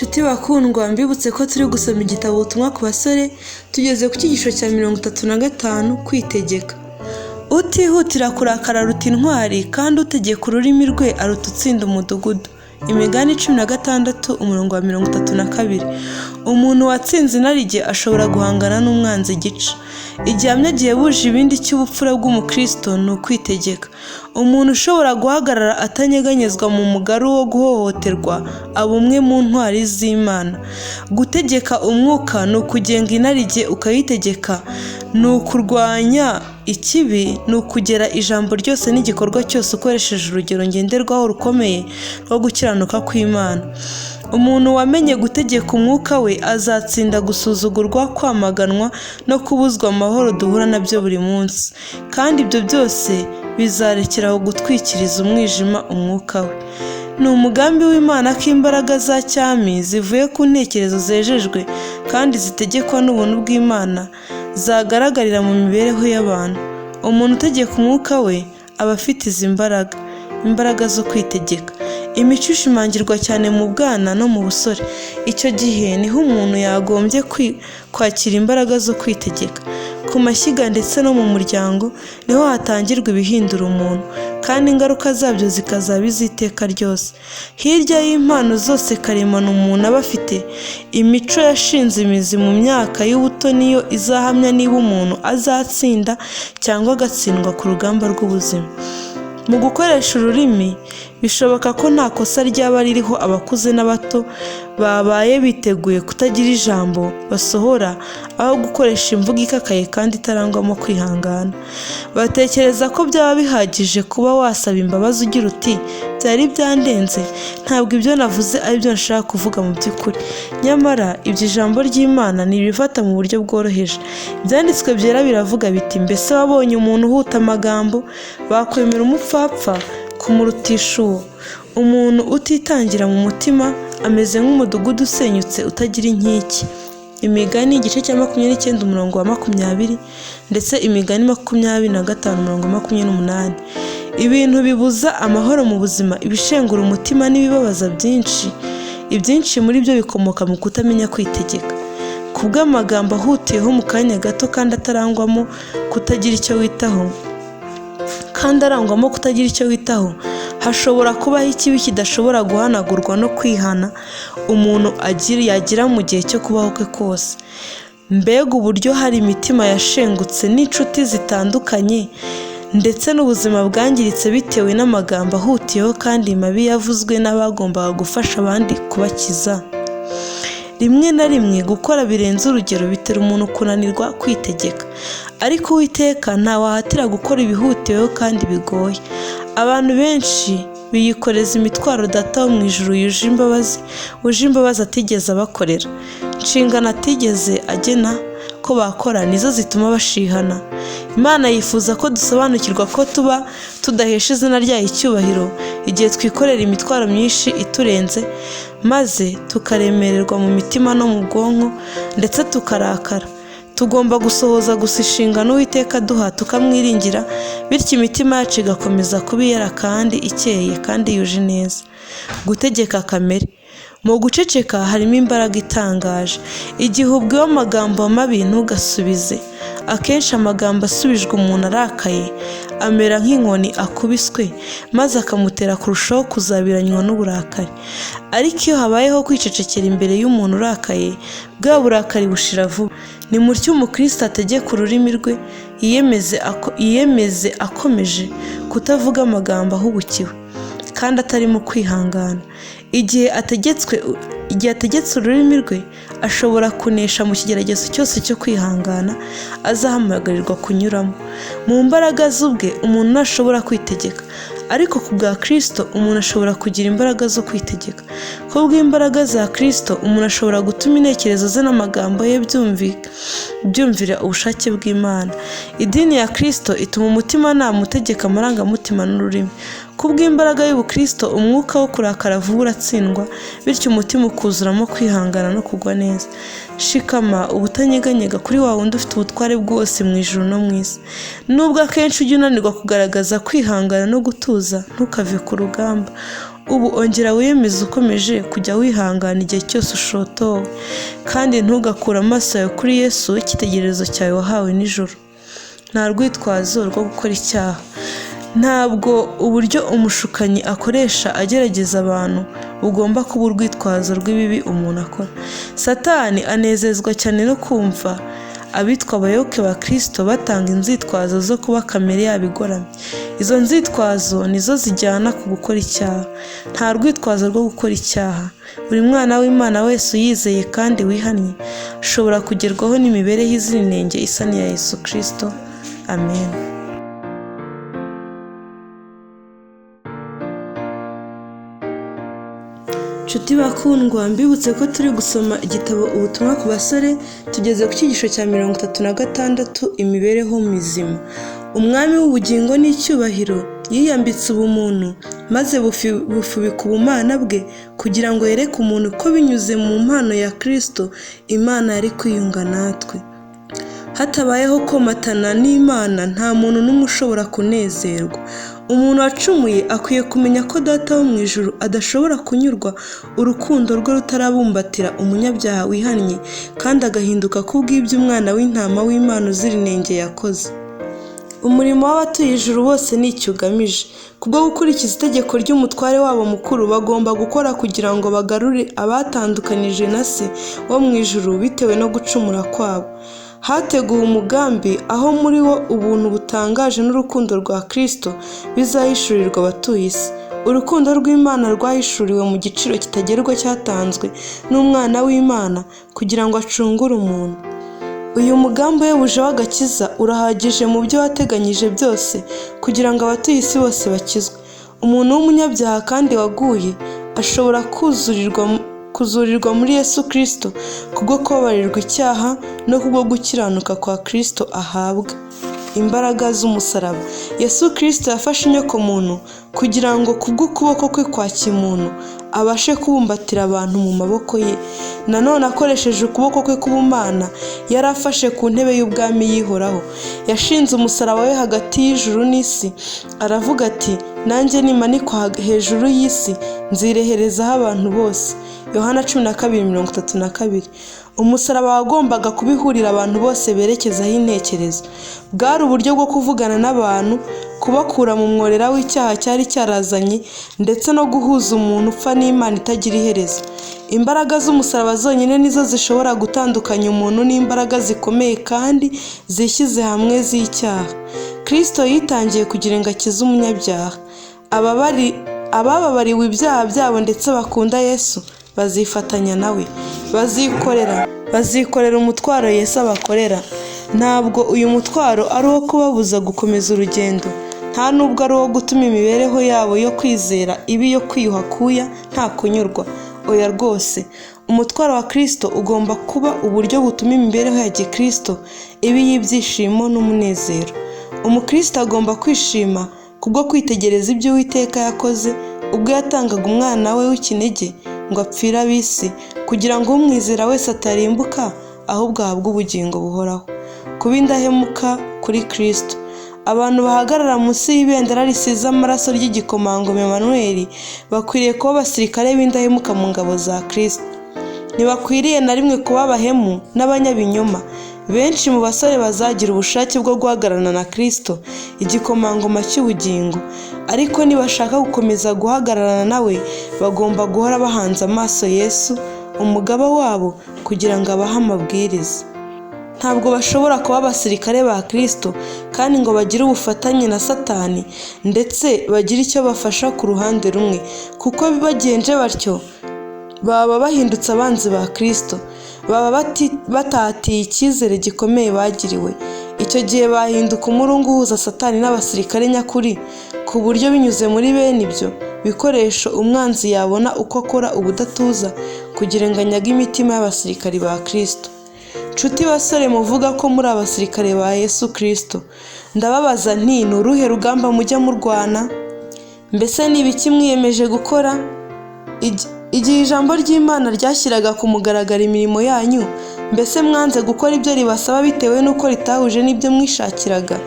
Nshuti bakundwa, mbibutse ko turi gusoma igitabo ubutumwa ku basore, tugeze ku cyigisho cya 35 kwitegeka. Utihutira kurakara aruta intwari, kandi utegeka ururimi rwe aruta utsinda umudugudu. Imigani 16 umurongo wa 32. Umuntu watsinze inarijye ashobora guhangana n'umwanzi gica. Igihamya gihebuje ibindi cy'ubupfura bw'umukristo ni ukwitegeka. Umuntu ushobora guhagarara atanyeganyezwa mu mugaru wo guhohoterwa aba umwe mu ntwari z'Imana. Gutegeka umwuka ni ukugenga inarijye ukayitegeka, ni ukurwanya ikibi, ni ukugera ijambo ryose n'igikorwa cyose ukoresheje urugero ngenderwaho rukomeye rwo gukiranuka kw'Imana. Umuntu wamenye gutegeka umwuka we azatsinda gusuzugurwa, kwamaganwa no kubuzwa amahoro duhura nabyo buri munsi, kandi ibyo byose bizarekeraho gutwikiriza umwijima umwuka we. Ni umugambi w'Imana ko imbaraga za cyami zivuye ku ntekerezo zejejwe kandi zitegekwa n'ubuntu bw'Imana zagaragarira mu mibereho y'abantu. Umuntu utegeka umwuka we aba afite izi imbaraga zo kwitegeka. Imico ishimangirwa cyane mu bwana no mu busore. Icyo gihe niho umuntu yagombye kwakira imbaraga zo kwitegeka. Ku mashyiga ndetse no mu muryango niho hatangirwa ibihindura umuntu, kandi ingaruka zabyo zikazaba iz'iteka ryose. Hirya y'impano zose karemano umuntu aba afite, imico yashinze imizi mu myaka y'ubuto niyo izahamya niba umuntu azatsinda cyangwa agatsindwa ku rugamba rw'ubuzima. Mu gukoresha ururimi, bishoboka ko nta kosa ryaba ririho abakuze n'abato babaye biteguye kutagira ijambo basohora aho gukoresha imvugo ikakaye kandi itarangwamo kwihangana. Batekereza ko byaba bihagije kuba wasaba imbabazi ugira uti byari byandenze, ntabwo ibyo navuze ari byo nshaka kuvuga mu by'ukuri. Nyamara ibyo ijambo ry'Imana ntibifata mu buryo bworoheje. Ibyanditswe byera biravuga biti, mbese wabonye umuntu uhuta amagambo? Bakwemera umupfapfa kumurutisha uwo. Umuntu utitangira mu mutima ameze nk'umudugudu usenyutse utagira inkike. Imigani igice cya 29 umurongo wa 20, ndetse imigani 25 umurongo wa 28. Ibintu bibuza amahoro mu buzima, ibishengura umutima n'ibibabaza byinshi. Ibyinshi muri byo bikomoka mu kutamenya kwitegeka. Kubw'amagambo ahutiyeho mu kanya gato kandi atarangwamo kutagira icyo witaho, hashobora kubaho ikibi kidashobora guhanagurwa no kwihana umuntu yagira mu gihe cyo kubaho kwe kose. Mbega uburyo hari imitima yashengutse n'inshuti zitandukanye, ndetse n'ubuzima bwangiritse bitewe n'amagambo ahutiyeho kandi mabi yavuzwe n'abagombaga gufasha abandi kubakiza. Rimwe na rimwe gukora birenze urugero bitera umuntu kunanirwa kwitegeka, ariko Uwiteka ntawahatira gukora ibihutiweho kandi bigoye. Abantu benshi biyikoreza imitwaro Data wo mu ijuru yuje imbabazi atigeze abakorera. Inshingano atigeze agena ko bakora nizo zituma bashihana. Imana yifuza ko dusobanukirwa ko tuba tudahesha izina ryayo icyubahiro igihe twikorera imitwaro myinshi iturenze, maze tukaremererwa mu mitima no mu bwonko, ndetse tukarakara. Tugomba gusohoza gusa inshingano Uwiteka aduha tukamwiringira, bityo imitima yacu igakomeza kuba iyera kandi ikeye kandi yuje neza. Gutegeka kamere. Mu guceceka harimo imbaraga itangaje. Igihe ubwiwe amagambo mabi ntugasubize. Akenshi amagambo asubijwe umuntu arakaye amera nk'inkoni akubiswe, maze akamutera kurushaho kuzabiranywa n'uburakari. Ariko iyo habayeho kwicecekera imbere y'umuntu urakaye, bwa burakari bushira vuba. Ni mutyo umukristo ategeka ururimi rwe, yiyemeze akomeje kutavuga amagambo ahubukiwe kandi atarimo kwihangana. Igihe ategetse ururimi rwe, ashobora kunesha mu kigeragezo cyose cyo kwihangana azahamagarirwa kunyuramo. Mu mbaraga z'ubwe umuntu ntashobora kwitegeka, ariko ku bwa Kristo umuntu ashobora kugira imbaraga zo kwitegeka. Ku bw'imbaraga za Kristo umuntu ashobora gutuma intekerezo ze n'amagambo ye byumvira ubushake bw'Imana. Idini ya Kristo ituma umutima utegeka amarangamutima n'ururimi. Kubw'imbaraga y'ubukristo umwuka wo kurakara vuba uratsindwa, bityo umutima ukuzuramo kwihangana no kugwa neza. Shikama ubutanyeganyega kuri wa wundi ufite ubutware bwose mu ijuru no mu isi. Nubwo akenshi ujya unanirwa kugaragaza kwihangana no gutuza, ntukave ku rugamba. Ubu ongera wiyemeze ukomeje kujya wihangana igihe cyose ushotowe, kandi ntugakure amaso yawe kuri Yesu, icyitegererezo cyawe wahawe nijoro. Nta rwitwazo rwo gukora icyaha. Ntabwo uburyo umushukanyi akoresha agerageza abantu bugomba kuba urwitwazo rw'ibibi umuntu akora. Satani anezezwa cyane no kumva abitwa abayoboke ba Kristo batanga inzitwazo zo kuba kamere yabo igoramye. Izo nzitwazo nizo zijyana ku gukora icyaha. Nta rwitwazo rwo gukora icyaha. Buri mwana w'Imana wese uyizeye kandi wihannye ashobora kugerwaho n'imibereho izira inenge isa n'iya Yesu Kristo. Amen. Nshuti bakundwa, mbibutse ko turi gusoma igitabo ubutumwa ku basore, tugeze ku cyigisho cya 36, imibereho mizima. Umwami w'ubugingo n'icyubahiro yiyambitse ubumuntu maze bufubika ubumana bwe kugira ngo yereke umuntu ko binyuze mu mpano ya Kristo Imana yari kwiyunga natwe. Hatabayeho komatana n'Imana nta muntu n'umwe ushobora kunezerwa. Umuntu wacumuye akwiye kumenya ko Data wo mu ijuru adashobora kunyurwa urukundo rwe rutarabumbatira umunyabyaha wihannye kandi agahinduka kubw'ibyo umwana w'intama w'Imana uzira inenge yakoze. Umurimo w'abatuye ijuru bose ni icyo ugamije. Kubwo gukurikiza itegeko ry'umutware wabo mukuru, bagomba gukora kugira ngo bagarure abatandukanije na Se wo mu ijuru bitewe no gucumura kwabo. Hateguwe umugambi aho muri wo ubuntu butangaje n'urukundo rwa Kristo bizahishurirwa abatuye isi. Urukundo rw'Imana rwahishuriwe mu giciro kitagerwa cyatanzwe n'umwana w'Imana kugira ngo acungure umuntu. Uyu mugambi w'ubuje w'agakiza urahagije mu byo wateganyije byose kugira ngo abatuye isi bose bakizwe. Umuntu w'umunyabyaha kandi waguye ashobora kuzurirwa muri Yesu Kristo kubwo kubabarirwa icyaha no kubwo gukiranuka kwa Kristo ahabwa. Imbaraga z'umusaraba. Yesu Kristo yafashe inyoko muntu kugira ngo kubw'ukuboko kwe kwa kimuntu abashe kubumbatira abantu mu maboko ye. Nanone akoresheje ukuboko kwe k'ubumana yari afashe ku ntebe y'ubwami yihoraho. Yashinze umusaraba we hagati y'ijuru n'isi, aravuga ati, nanjye nimanikwa hejuru y'isi nzireherezaho abantu bose. Yohana 12:32. Umusaraba wagombaga kubihurira abantu bose berekezaho intekerezo. Bwari uburyo bwo kuvugana n'abantu, kubakura mu mworera w'icyaha cyari cyarazanye, ndetse no guhuza umuntu upfa n'Imana itagira iherezo. Imbaraga z'umusaraba zonyine nizo zishobora gutandukanya umuntu n'imbaraga zikomeye kandi zishyize hamwe z'icyaha. Kristo yitangiye kugira ngo akize umunyabyaha. Abababariwe ibyaha byabo ndetse bakunda Yesu bazifatanya nawe, bazikorera umutwaro Yesu abakorera. Ntabwo uyu mutwaro ari uwo kubabuza gukomeza urugendo, nta nubwo ari uwo gutuma imibereho yabo yo kwizera ibi yo kwiyuha kuya nta kunyurwa. Oya rwose, umutwaro wa Kristo ugomba kuba uburyo butuma imibereho ya Gikristo ibi y'ibyishimo n'umunezero. Umukristo agomba kwishima kubwo kwitegereza ibyo Uwiteka yakoze ubwo yatangaga umwana we w'ikinege ngo apfire ab'isi kugira ngo umwizera wese atarimbuka ahubwo ahabwe ubugingo buhoraho. Kuba indahemuka kuri Kristo. Abantu bahagarara munsi y'ibendera risize amaraso ry'igikomangoma Emmanuel bakwiriye kuba abasirikare b'indahemuka mu ngabo za Kristo. Ntibakwiriye na rimwe kuba abahemu n'abanyabinyoma. Benshi mu basore bazagira ubushake bwo guhagararana na Kristo, igikomangoma cy'ubugingo, ariko nibashaka gukomeza guhagararana nawe bagomba guhora bahanze amaso Yesu, umugaba wabo, kugira ngo abahe amabwiriza. Ntabwo bashobora kuba abasirikare ba Kristo kandi ngo bagire ubufatanye na Satani ndetse bagire icyo bafasha ku ruhande rumwe, kuko bagenje batyo baba bahindutse abanzi ba Kristo, baba batatiye icyizere gikomeye bagiriwe. Icyo gihe bahinduka umurungu uhuza Satani n'abasirikare nyakuri, ku buryo binyuze muri bene ibyo bikoresho umwanzi yabona uko akora ubudatuza kugira ngo anyage imitima y'abasirikare ba Kristo. Nshuti basore muvuga ko muri abasirikare ba Yesu Kristo, ndababaza nti ni uruhe rugamba mujya murwana? Mbese ni ibiki mwiyemeje gukora? Igihe ijambo ry'Imana ryashyiraga ku mugaragaro imirimo yanyu, mbese mwanze gukora ibyo ribasaba bitewe n'uko ritahuje n'ibyo mwishakiraga?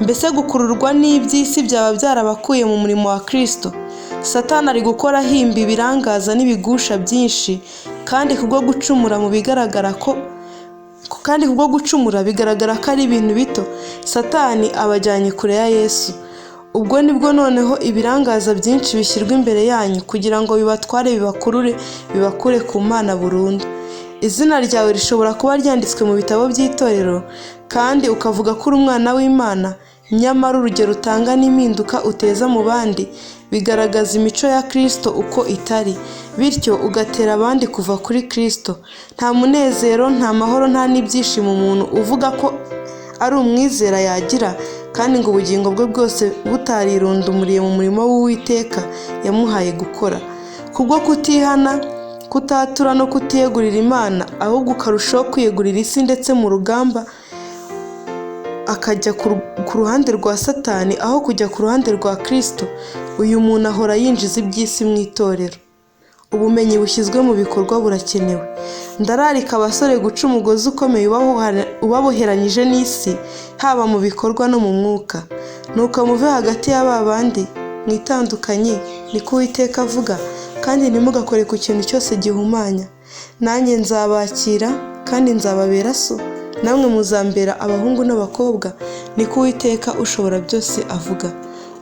Mbese gukururwa n'iby'isi byaba byarabakuye mu murimo wa Kristo? Satani ari gukora ahimba ibirangaza n'ibigusha byinshi, kandi kubwo gucumura bigaragara ko ari ibintu bito. Satani abajyanye kure ya Yesu. Ubwo nibwo noneho ibirangaza byinshi bishyirwa imbere yanyu kugira ngo bibatware, bibakure ku Mana burundu. Izina ryawe rishobora kuba ryanditswe mu bitabo by'itorero kandi ukavuga ko uri umwana w'Imana, nyamara urugero utanga n'impinduka uteza mu bandi bigaragaza imico ya Kristo uko itari, bityo ugatera abandi kuva kuri Kristo. Nta munezero, nta mahoro, nta n'ibyishimo umuntu uvuga ko ari umwizera yagira, kandi ngo ubugingo bwe bwose butarirundumuriye mu murimo w'Uwiteka yamuhaye gukora. Kubwo kutihana, kutatura no kutiyegurira Imana, ahubwo ukarushaho kwiyegurira isi, ndetse mu rugamba akajya ku ruhande rwa Satani aho kujya ku ruhande rwa Kristo, uyu muntu ahora yinjiza iby'isi mu itorero. Ubumenyi bushyizwe mu bikorwa burakenewe. Ndararika abasore guca umugozi ukomeye ubaboheranyije n'isi, haba mu bikorwa no mu mwuka. Nuko muve hagati y'aba bandi mwitandukanye, niko Uwiteka avuga, kandi ntimugakore ku kintu cyose gihumanya. Nanjye nzabakira kandi nzababera so, namwe muzambera abahungu n'abakobwa, niko Uwiteka ushobora byose avuga.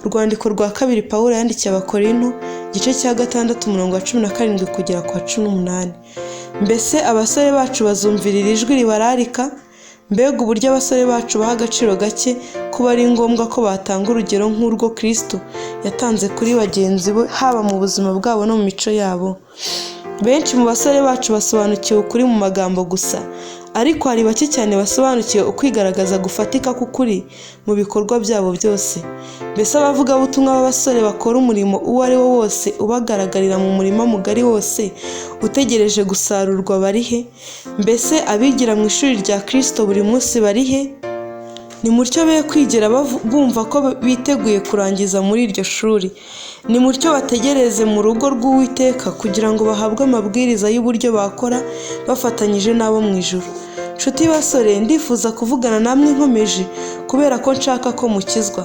Urwandiko rwa kabiri Pawulo yandikiye Abakorinto, igice cya 6:17 kugera ku 18. Mbese abasore bacu bazumvirira ijwi ribararika? Mbega uburyo abasore bacu baha agaciro gake kuba ari ngombwa ko batanga urugero nk'urwo Kristo yatanze kuri bagenzi be, haba mu buzima bwabo no mu mico yabo. Benshi mu basore bacu basobanukiwe ukuri mu magambo gusa, ariko hari bake cyane basobanukiwe ukwigaragaza gufatika k'ukuri mu bikorwa byabo byose. Mbese abavugabutumwa b'abasore bakora umurimo uwo ari wo wose ubagaragarira mu murima mugari wose utegereje gusarurwa bari he? Mbese abigira mu ishuri rya Kristo buri munsi bari he? Nimutyo be kwigera bumva ko biteguye kurangiza muri iryo shuri. Nimutyo bategereze mu rugo rw'Uwiteka kugira ngo bahabwe amabwiriza y'uburyo bakora bafatanyije n'abo mu ijuru. Nshuti basore, ndifuza kuvugana namwe nkomeje kubera ko nshaka ko mukizwa.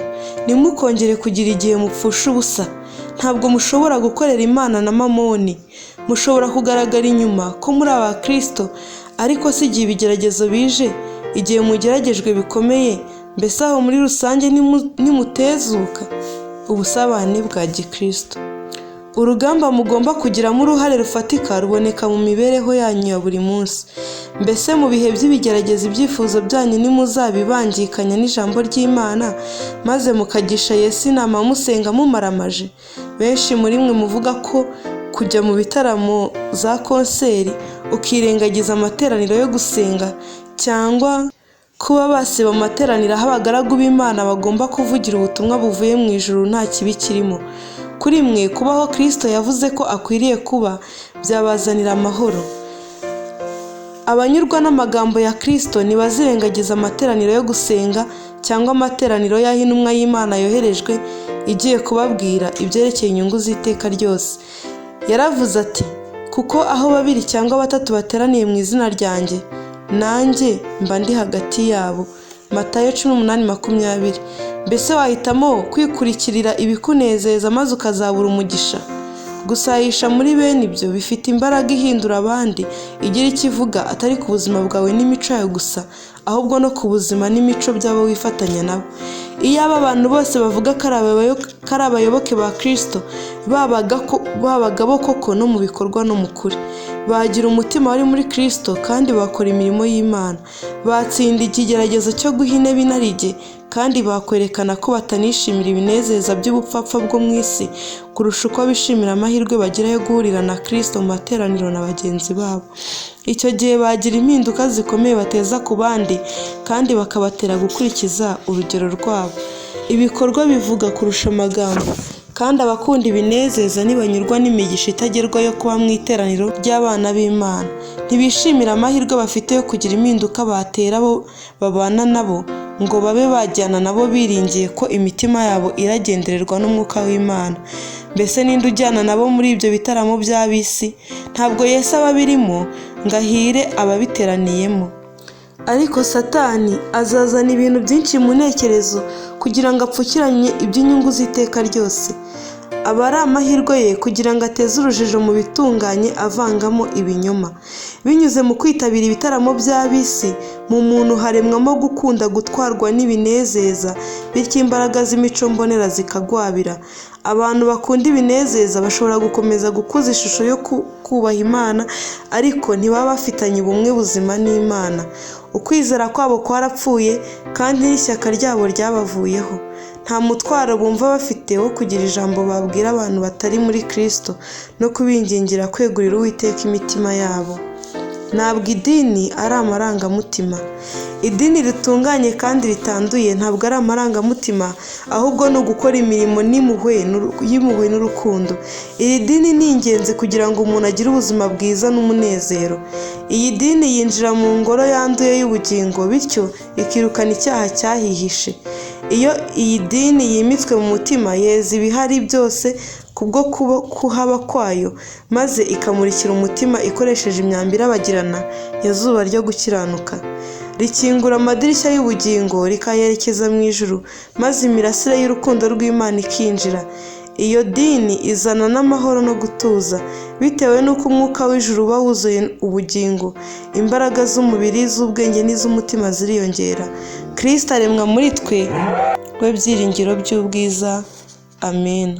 Nimukongere kugira igihe mupfusha ubusa. Ntabwo mushobora gukorera Imana na mamoni. Mushobora kugaragara inyuma ko muri aba Kristo, ariko si igihe ibigeragezo bije, igihe mugeragejwe bikomeye, mbese aho muri rusange nimutezuka ubusabane bwa Gikristo. Urugamba mugomba kugiramo uruhare rufatika ruboneka mu mibereho yanyu ya buri munsi. Mbese mu bihe by'ibigeragezo ibyifuzo byanyu nimuzabibangikanya n'ijambo ry'Imana, maze mukagisha Yesu inama musenga mumaramaje. Benshi muri mwe muvuga ko kujya mu bitaramo za konseri ukirengagiza amateraniro yo gusenga, cyangwa kuba basiba amateraniro aho abagaragu b'Imana bagomba kuvugira ubutumwa buvuye mu ijuru nta kibi kirimo. Kuri mwe kubaho Kristo yavuze ko akwiriye kuba byabazanira amahoro. Abanyurwa n'amagambo ya Kristo ntibazirengagiza amateraniro yo gusenga cyangwa amateraniro y'aho intumwa y'Imana yoherejwe igiye kubabwira ibyerekeye inyungu z'iteka ryose. Yaravuze ati, kuko aho 2 cyangwa 3 bateraniye mu izina ryanjye, nanjye mba ndi hagati yabo. Matayo 18:20. Mbese wahitamo kwikurikirira ibikunezeza maze ukazabura umugisha? Gusayisha muri bene ibyo bifite imbaraga ihindura abandi, igira ikivuga atari ku buzima bwawe n'imico yawe gusa, ahubwo no ku buzima n'imico by'abo wifatanya nabo. Iyo abantu bose bavuga ko ari abayoboke ba Kristo, babaga bo koko no mu bikorwa no mu kuri, bagira umutima wari muri Kristo kandi bakora imirimo y'Imana, batsinda ikigeragezo cyo guhine binarige, kandi bakwerekana ko batanishimira ibinezeza by'ubupfapfa bwo mu isi kurusha uko bishimira amahirwe bagira yo guhurira na Kristo mu materaniro na bagenzi babo. Icyo gihe bagira impinduka zikomeye bateza ku bandi, kandi bakabatera gukurikiza urugero rwabo. Ibikorwa bivuga kurusha amagambo, kandi abakunda ibinezeza ntibanyurwa n'imigisha itagerwa yo kuba mu iteraniro ry'abana b'Imana. Ntibishimira amahirwe bafite yo kugira impinduka batera abo babana nabo, ngo babe bajyana nabo biringiye ko imitima yabo iragendererwa n'umwuka w'Imana. Mbese ninde ujyana nabo muri ibyo bitaramo by'ab'isi? Ntabwo Yesu aba abirimo ngo ahire ababiteraniyemo. Ariko Satani azazana ibintu byinshi mu ntekerezo kugira ngo apfukiranye iby'inyungu z'iteka ryose. Aba ari amahirwe ye kugira ngo ateze urujijo mu bitunganye avangamo ibinyoma. Binyuze mu kwitabira ibitaramo by'ab'isi, mu muntu haremwamo gukunda gutwarwa n'ibinezeza, bityo imbaraga z'imico mbonera zikagwabira. Abantu bakunda ibinezeza bashobora gukomeza gukuza ishusho yo kubaha Imana, ariko ntibaba bafitanye ubumwe buzima n'Imana. Ukwizera kwabo kwarapfuye kandi n'ishyaka ryabo ryabavuyeho. Nta mutwaro bumva bafite wo kugira ijambo babwira abantu batari muri Kristo no kubingingira kwegurira Uwiteka imitima yabo. Ntabwo idini ari amarangamutima. Idini ritunganye kandi ritanduye ntabwo ari amarangamutima, ahubwo ni ugukora imirimo y'impuhwe n'urukundo. Iri dini ni ingenzi kugira ngo umuntu agire ubuzima bwiza n'umunezero. Iyi dini yinjira mu ngoro yanduye y'ubugingo, bityo ikirukana icyaha cyahihishe. Iyo iyi dini yimitswe mu mutima, yeza ibihari byose kubwo kuhaba kwayo, maze ikamurikira umutima ikoresheje imyambi irabagirana ya zuba ryo gukiranuka. Rikingura amadirishya y'ubugingo rikayerekeza mu ijuru, maze imirasire y'urukundo rw'Imana ikinjira. Iyo dini izana n'amahoro no gutuza, bitewe n'uko umwuka w'ijuru uba wuzuye ubugingo. Imbaraga z'umubiri, z'ubwenge n'iz'umutima ziriyongera. Kristo aremwa muri twe, we byiringiro by'ubwiza. Amen.